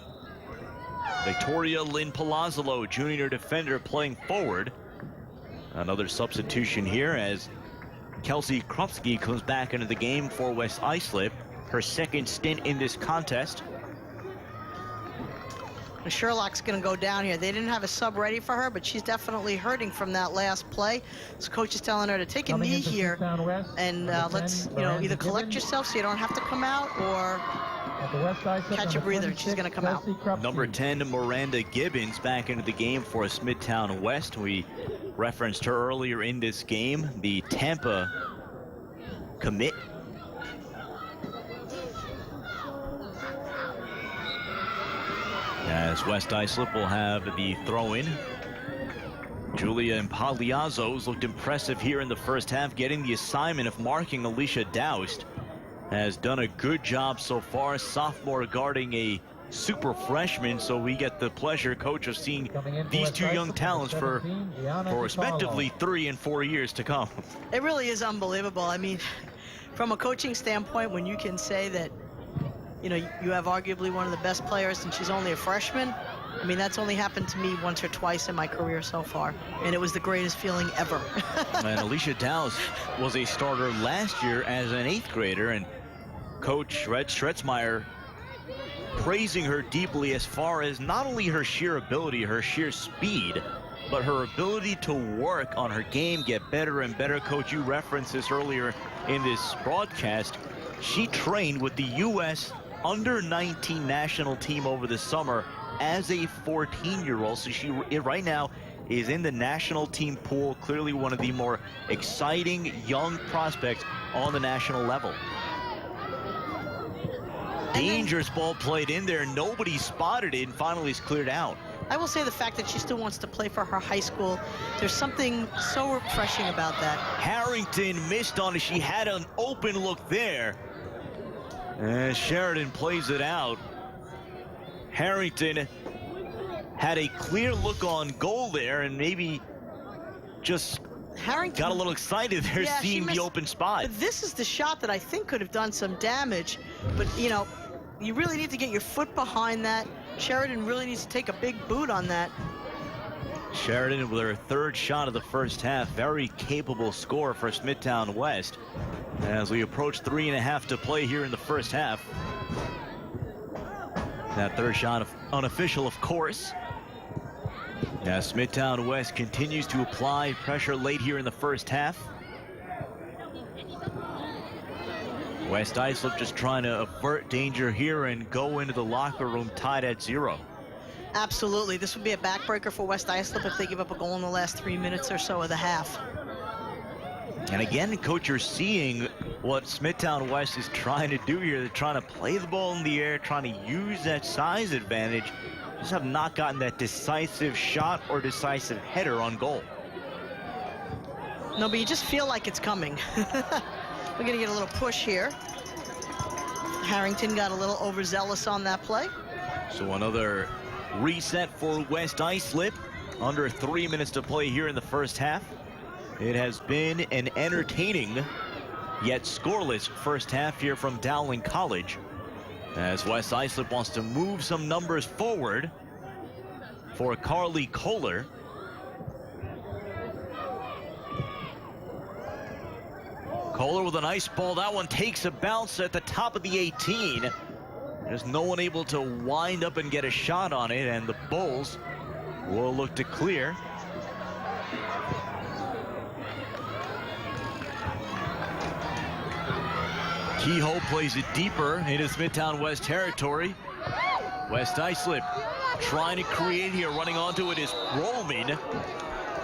Victoria Lynn Palazzolo, junior defender, playing forward. Another substitution here as Kelsey Krupski comes back into the game for West Islip, her second stint in this contest. Sherlock's going to go down here. They didn't have a sub ready for her, but she's definitely hurting from that last play. So coach is telling her to take a knee here and let's, either collect yourself so you don't have to come out or catch a breather. She's going to come out. Number 10, Miranda Gibbons, back into the game for Smithtown West. We referenced her earlier in this game, the Tampa commit. As West Islip will have the throw-in. Julia Impagliazzo's looked impressive here in the first half, getting the assignment of marking Alicia Doust. Has done a good job so far, sophomore guarding a super freshman, so we get the pleasure, coach, of seeing these two young talents for respectively 3 and 4 years to come. It really is unbelievable. I mean, from a coaching standpoint, when you can say that you have arguably one of the best players and she's only a freshman, I mean, that's only happened to me once or twice in my career so far, and it was the greatest feeling ever. And Alicia Doust was a starter last year as an 8th grader, and Coach Red Stretzmeyer praising her deeply as far as not only her sheer ability, her sheer speed, but her ability to work on her game, get better and better. Coach, you referenced this earlier in this broadcast. She trained with the U.S. under-19 national team over the summer as a 14-year-old. So she right now is in the national team pool, clearly one of the more exciting young prospects on the national level. Dangerous ball played in there. Nobody spotted it, and finally it's cleared out. I will say the fact that she still wants to play for her high school, there's something so refreshing about that. Harrington missed on it. She had an open look there. And Sheridan plays it out. Harrington had a clear look on goal there, and maybe just Harrington got a little excited there, seeing the open spot. But this is the shot that I think could have done some damage. But, you really need to get your foot behind that. Sheridan really needs to take a big boot on that. Sheridan with her 3rd shot of the first half. Very capable score for Smithtown West. As we approach 3.5 to play here in the first half. That 3rd shot unofficial, of course. Now Smithtown West continues to apply pressure late here in the first half. West Islip just trying to avert danger here and go into the locker room tied at 0. Absolutely. This would be a backbreaker for West Islip if they give up a goal in the last 3 minutes or so of the half. And again, coach, you're seeing what Smithtown West is trying to do here. They're trying to play the ball in the air, trying to use that size advantage. Just have not gotten that decisive shot or decisive header on goal. No, but you just feel like it's coming. We're going to get a little push here. Harrington got a little overzealous on that play. So another reset for West Islip. Under 3 minutes to play here in the first half. It has been an entertaining yet scoreless first half here from Dowling College, as West Islip wants to move some numbers forward for Carly Kohler. Kohler with a nice ball. That one takes a bounce at the top of the 18. There's no one able to wind up and get a shot on it, and the Bulls will look to clear. Kehoe plays it deeper into Smithtown West territory. West Islip trying to create here, running onto it is Rollman.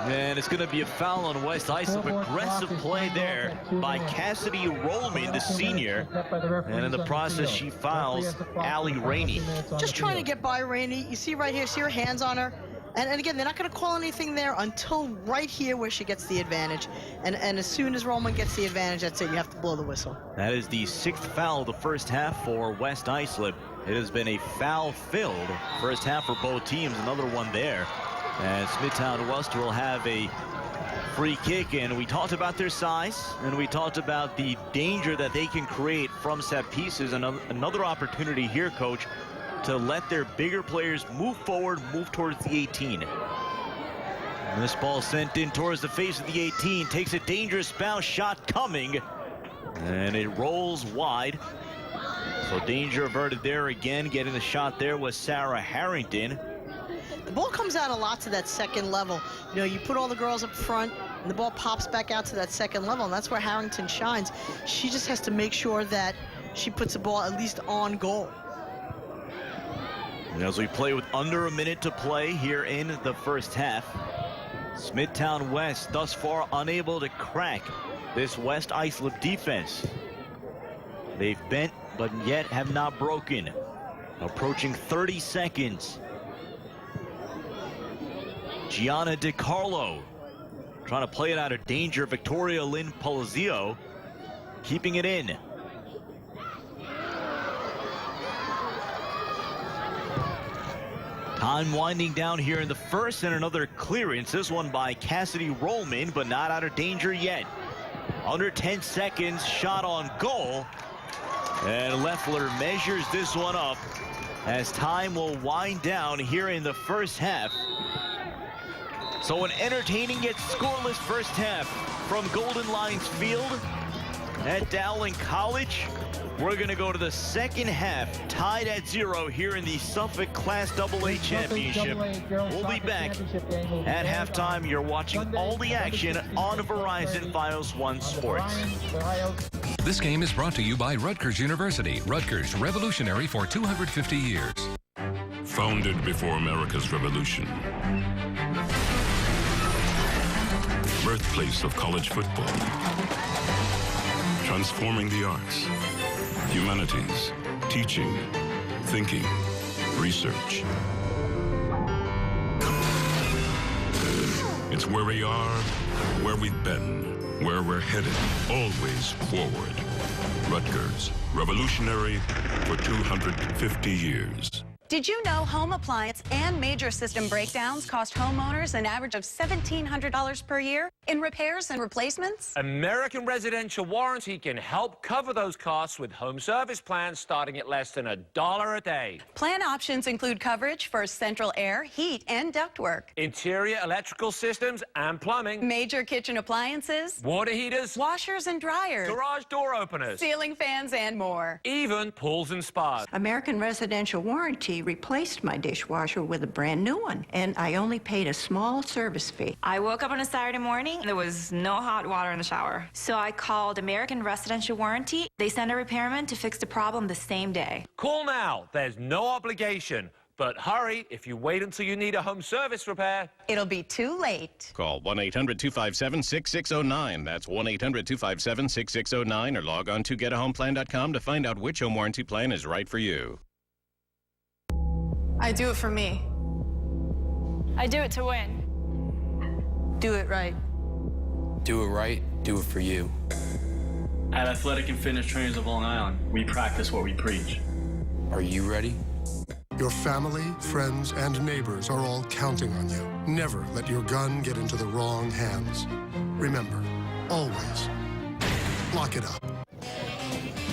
And it's going to be a foul on West Islip. Aggressive play there by Cassidy Rollman, the senior. And in the process, she fouls Allie Rainey. Just trying to get by Rainey. You see right here, see her hands on her. And again, they're not going to call anything there until right here where she gets the advantage. And as soon as Rollman gets the advantage, that's it. You have to blow the whistle. That is the 6th foul of the first half for West Islip. It has been a foul-filled first half for both teams. Another one there. And Smithtown West will have a free kick, and we talked about their size, and we talked about the danger that they can create from set pieces. Another opportunity here, Coach, to let their bigger players move forward, move towards the 18. And this ball sent in towards the face of the 18, takes a dangerous bounce shot coming, and it rolls wide. So danger averted there again. Getting the shot there was Sarah Harrington. The ball comes out a lot to that second level. You know, you put all the girls up front, and the ball pops back out to that second level, and that's where Harrington shines. She just has to make sure that she puts the ball at least on goal. And as we play with under a minute to play here in the first half, Smithtown West thus far unable to crack this West Islip defense. They've bent, but yet have not broken. Approaching 30 seconds. Gianna DiCarlo trying to play it out of danger. Victoria Lynn Polizio keeping it in. Time winding down here in the first, and another clearance. This one by Cassidy Rollman, but not out of danger yet. Under 10 seconds, shot on goal. And Leffler measures this one up as time will wind down here in the first half. So an entertaining yet scoreless first half from Golden Lions Field at Dowling College. We're going to go to the second half, tied at 0 here in the Suffolk Class AA Championship. We'll be back at halftime. You're watching all the action on Verizon Finals One Sports. This game is brought to you by Rutgers University. Rutgers, revolutionary for 250 years. Founded before America's Revolution. Birthplace of college football. Transforming the arts, humanities, teaching, thinking, research. It's where we are, where we've been, where we're headed, always forward. Rutgers, revolutionary for 250 years. Did you know home appliance and major system breakdowns cost homeowners an average of $1,700 per year in repairs and replacements? American Residential Warranty can help cover those costs with home service plans starting at less than $1 a day. Plan options include coverage for central air, heat, and ductwork, Interior electrical systems and plumbing, major kitchen appliances, water heaters, washers and dryers, garage door openers, ceiling fans, and more. even pools and spas. American Residential Warranty replaced my dishwasher with a brand new one, and I only paid a small service fee. I woke up on a Saturday morning, there was no hot water in the shower. So I called American Residential Warranty. They sent a repairman to fix the problem the same day. Call now. There's no obligation. But hurry, if you wait until you need a home service repair, It'll be too late. Call 1-800-257-6609. That's 1-800-257-6609, or log on to getahomeplan.com to find out which home warranty plan is right for you. I do it for me. I do it to win. Do it right. Do it right, do it for you. At Athletic and Fitness Trainers of Long Island, we practice what we preach. Are you ready? Your family, friends, and neighbors are all counting on you. Never let your gun get into the wrong hands. Remember, always lock it up.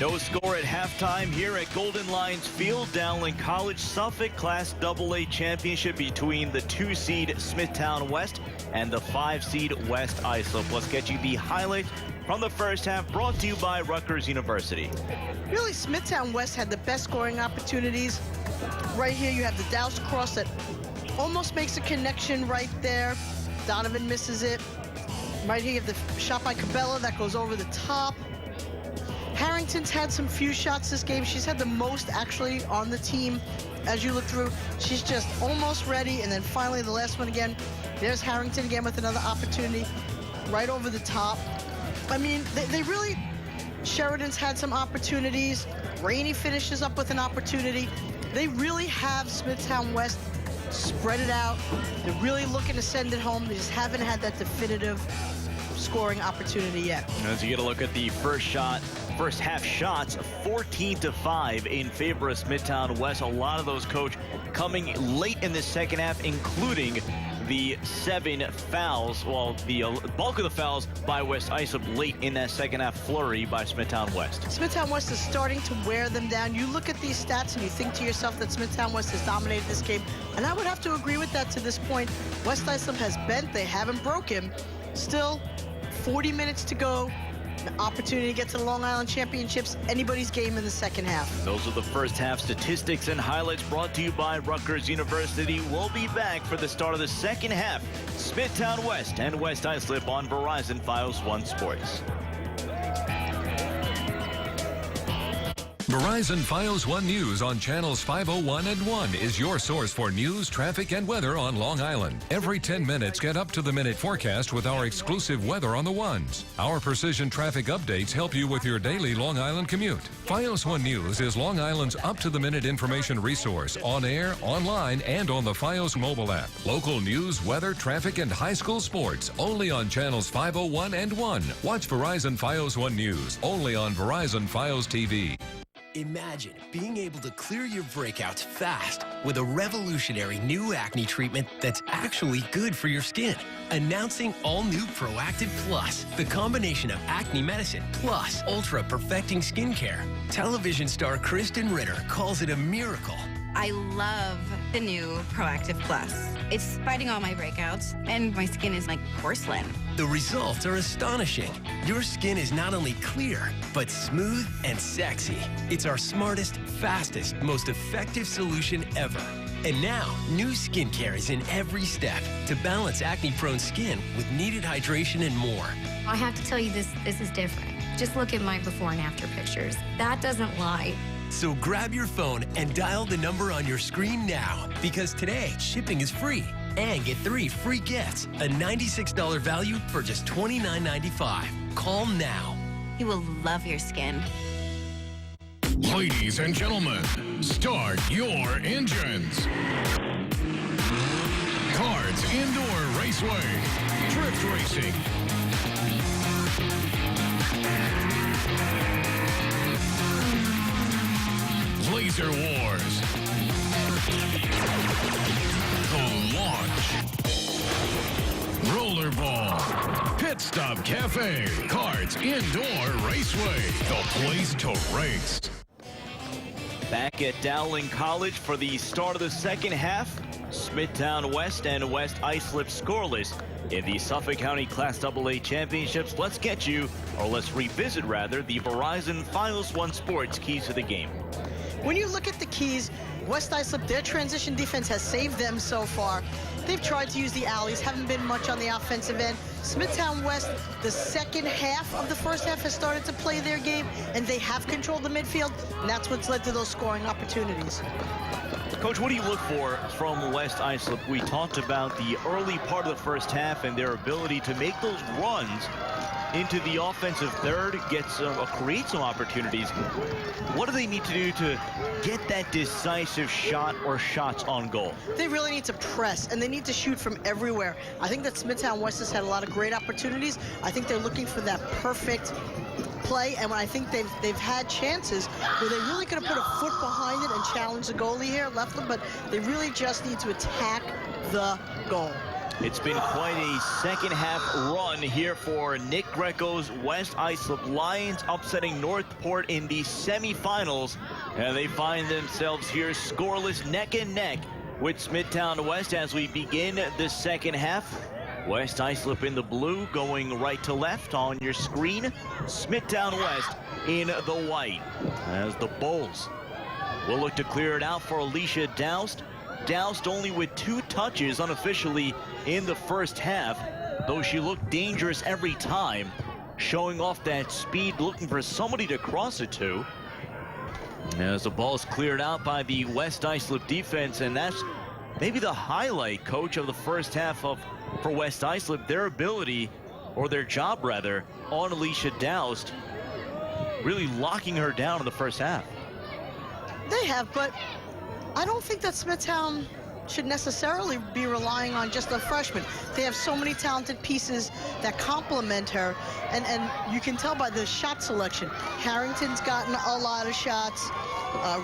No score at halftime here at Golden Lions Field. Dowling College Suffolk Class AA Championship between the 2-seed Smithtown West and the 5-seed West Islip. Let's get you the highlights from from the first half, brought to you by Rutgers University. Really, Smithtown West had the best scoring opportunities. Right here, you have the Douse cross that almost makes a connection right there. Donovan misses it. Right here, you have the shot by Cabela that goes over the top. Harrington's had some few shots this game. She's had the most actually on the team. As you look through, she's just almost ready. And then finally, the last one again. There's Harrington again with another opportunity right over the top. I mean, they really, Sheridan's had some opportunities. Rainey finishes up with an opportunity. They really have Smithtown West spread it out. They're really looking to send it home. They just haven't had that definitive scoring opportunity yet. As you get a look at the first half shots, 14-5 in favor of Smithtown West. A lot of those, Coach, coming late in the second half, including the 7 fouls. Well, the bulk of the fouls by West Islip late in that second half flurry by Smithtown West. Smithtown West is starting to wear them down. You look at these stats and you think to yourself that Smithtown West has dominated this game, and I would have to agree with that to this point. West Islip has bent, they haven't broken. Still, 40 minutes to go. An opportunity to get to the Long Island Championships, anybody's game in the second half. Those are the first half statistics and highlights brought to you by Rutgers University. We'll be back for the start of the second half. Smithtown West and West Islip on Verizon Files 1 Sports. Verizon Files 1 News on channels 501 and 1 is your source for news, traffic, and weather on Long Island. Every 10 minutes, get up-to-the-minute forecast with our exclusive weather on the ones. Our precision traffic updates help you with your daily Long Island commute. Files 1 News is Long Island's up-to-the-minute information resource on air, online, and on the Files mobile app. Local news, weather, traffic, and high school sports only on channels 501 and 1. Watch Verizon Files 1 News only on Verizon Files TV. Imagine being able to clear your breakouts fast with a revolutionary new acne treatment that's actually good for your skin. Announcing all new Proactive Plus, the combination of acne medicine plus ultra perfecting skincare. Television star Kristen Ritter calls it a miracle. I love the new Proactive Plus. It's fighting all my breakouts, and my skin is like porcelain. The results are astonishing. Your skin is not only clear, but smooth and sexy. It's our smartest, fastest, most effective solution ever. And now, new skincare is in every step to balance acne-prone skin with needed hydration and more. I have to tell you, this is different. Just look at my before and after pictures. That doesn't lie. So grab your phone and dial the number on your screen now, because today shipping is free. And get 3 free gifts, a $96 value for just $29.95. Call now. You will love your skin. Ladies and gentlemen, start your engines. Cards Indoor Raceway, Drift Racing. Laser Wars. The Launch. Rollerball. Pit Stop Cafe. Cards Indoor Raceway. The place to race. Back at Dowling College for the start of the second half. Smithtown West and West Islip scoreless in the Suffolk County Class AA Championships. Let's revisit rather, the Verizon Files 1 Sports keys to the game. When you look at the keys, West Islip, their transition defense has saved them so far. They've tried to use the alleys, haven't been much on the offensive end. Smithtown West, the second half of the first half has started to play their game, and they have controlled the midfield, and that's what's led to those scoring opportunities. Coach, what do you look for from West Islip? We talked about the early part of the first half and their ability to make those runs into the offensive third, create some opportunities. What do they need to do to get that decisive shot or shots on goal? They really need to press, and they need to shoot from everywhere. I think that Smithtown West has had a lot of great opportunities. I think they're looking for that perfect play, and I think they've had chances where they really could have put a foot behind it and challenged the goalie here, left them, but they really just need to attack the goal. It's been quite a second half run here for Nick Greco's West Islip Lions, upsetting Northport in the semifinals. And they find themselves here scoreless, neck and neck with Smithtown West as we begin the second half. West Islip in the blue, going right to left on your screen. Smithtown West in the white. As the Bulls will look to clear it out for Alicia Doust. Doust only with 2 touches unofficially in the first half, though she looked dangerous every time, showing off that speed, looking for somebody to cross it to. As the ball's cleared out by the West Islip defense, and that's maybe the highlight, Coach, of the first half for West Islip, their ability, or their job rather, on Alicia Doust, really locking her down in the first half. They have, but I don't think that Smithtown should necessarily be relying on just a freshman. They have so many talented pieces that complement her, and you can tell by the shot selection. Harrington's gotten a lot of shots.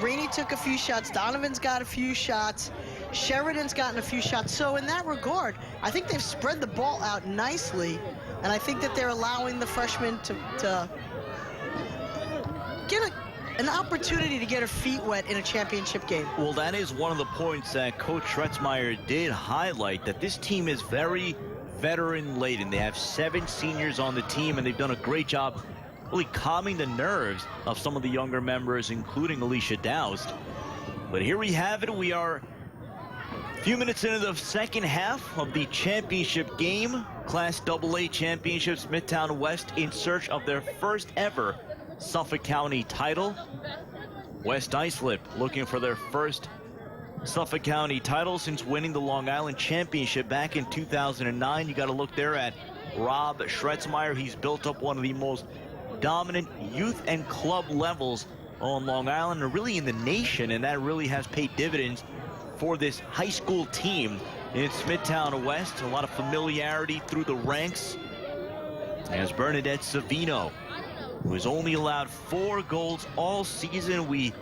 Rainey took a few shots. Donovan's got a few shots. Sheridan's gotten a few shots. So in that regard, I think they've spread the ball out nicely, and I think that they're allowing the freshmen to get an opportunity to get her feet wet in a championship game. Well, that is one of the points that Coach Schretzmeyer did highlight, that this team is very veteran-laden. They have 7 seniors on the team, and they've done a great job really calming the nerves of some of the younger members, including Alicia Doust. But here we have it. We are a few minutes into the second half of the championship game. Class AA Championship, Smithtown West in search of their first ever Suffolk County title. West Islip looking for their first Suffolk County title since winning the Long Island Championship back in 2009. You got to look there at Rob Schretzmeyer. He's built up one of the most dominant youth and club levels on Long Island, and really in the nation, and that really has paid dividends for this high school team in Smithtown West. A lot of familiarity through the ranks, as Bernadette Savino, who has only allowed 4 goals all season. We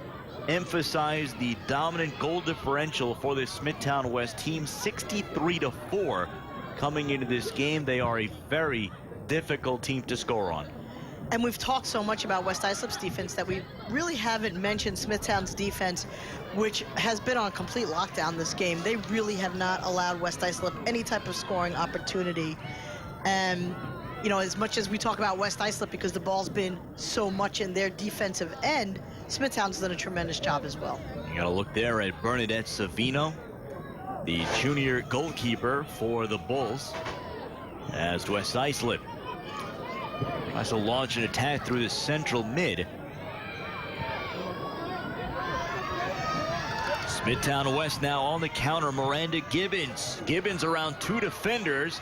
emphasize the dominant goal differential for this Smithtown West team, 63-4 coming into this game. They are a very difficult team to score on. And we've talked so much about West Islip's defense that we really haven't mentioned Smithtown's defense, which has been on complete lockdown this game. They really have not allowed West Islip any type of scoring opportunity. And, you know, as much as we talk about West Islip because the ball's been so much in their defensive end, Smithtown's done a tremendous job as well. You got to look there at Bernadette Savino, the junior goalkeeper for the Bulls, as West Islip tries to launch an attack through the central mid. Smithtown West now on the counter. Miranda Gibbons. Gibbons around 2 defenders,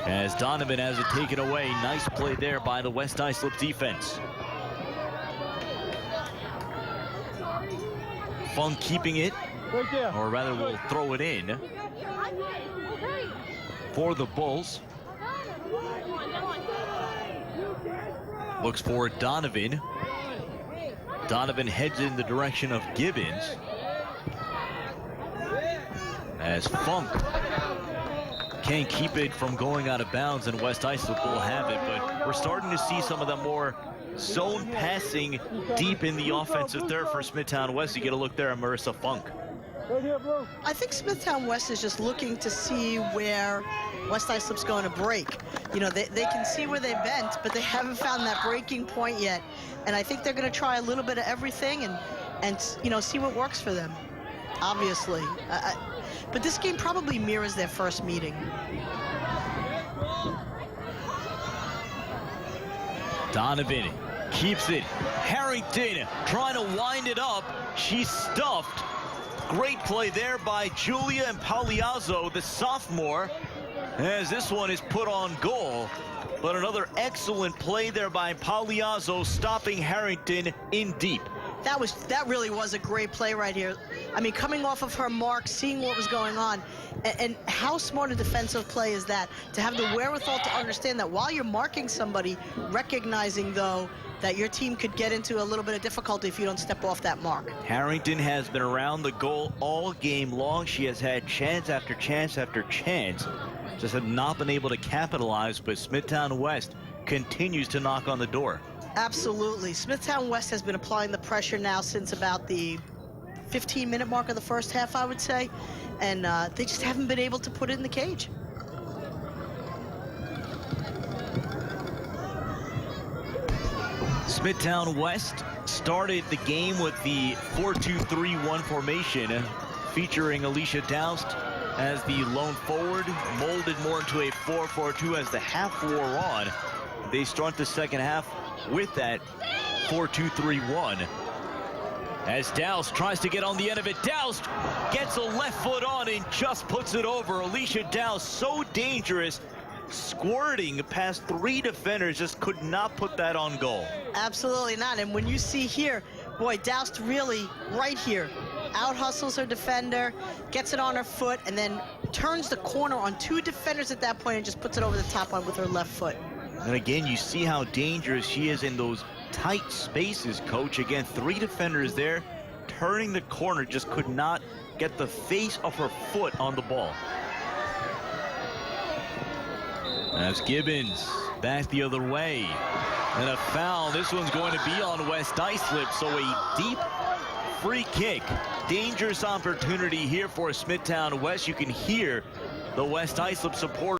as Donovan has it taken away. Nice play there by the West Islip defense. Funk keeping it, or rather will throw it in for the Bulls. Looks for Donovan. Donovan heads in the direction of Gibbons, as Funk can't keep it from going out of bounds, and West Islip will have it. But we're starting to see some of the more zone passing deep in the offensive third for Smithtown West. You get a look there at Marissa Funk. I think Smithtown West is just looking to see where West Islip's going to break. You know, they can see where they bent, but they haven't found that breaking point yet. And I think they're going to try a little bit of everything and you know, see what works for them, obviously. But this game probably mirrors their first meeting. Donovan keeps it. Harrington trying to wind it up. She's stuffed. Great play there by Julia Impagliazzo, the sophomore, as this one is put on goal. But another excellent play there by Impagliazzo, stopping Harrington in deep. That really was a great play right here. I mean, coming off of her mark, seeing what was going on, and how smart a defensive play is that, to have the wherewithal to understand that while you're marking somebody, recognizing, though, that your team could get into a little bit of difficulty if you don't step off that mark. Harrington has been around the goal all game long. She has had chance after chance after chance, just have not been able to capitalize, but Smithtown West continues to knock on the door. Absolutely. Smithtown West has been applying the pressure now since about the 15-minute mark of the first half, I would say. And they just haven't been able to put it in the cage. Smithtown West started the game with the 4-2-3-1 formation, featuring Alicia Doust as the lone forward, molded more into a 4-4-2 as the half wore on. They start the second half with that 4-2-3-1. As Doust tries to get on the end of it, Doust gets a left foot on and just puts it over. Alicia Doust, so dangerous, squirting past 3 defenders, just could not put that on goal. Absolutely not. And when you see here, boy, Doust really right here out hustles her defender, gets it on her foot, and then turns the corner on 2 defenders at that point and just puts it over the top one with her left foot. And again, you see how dangerous she is in those tight spaces, Coach. Again, 3 defenders there, turning the corner, just could not get the face of her foot on the ball. As Gibbons back the other way. And a foul. This one's going to be on West Islip, so a deep free kick. Dangerous opportunity here for Smithtown West. You can hear the West Islip supporters.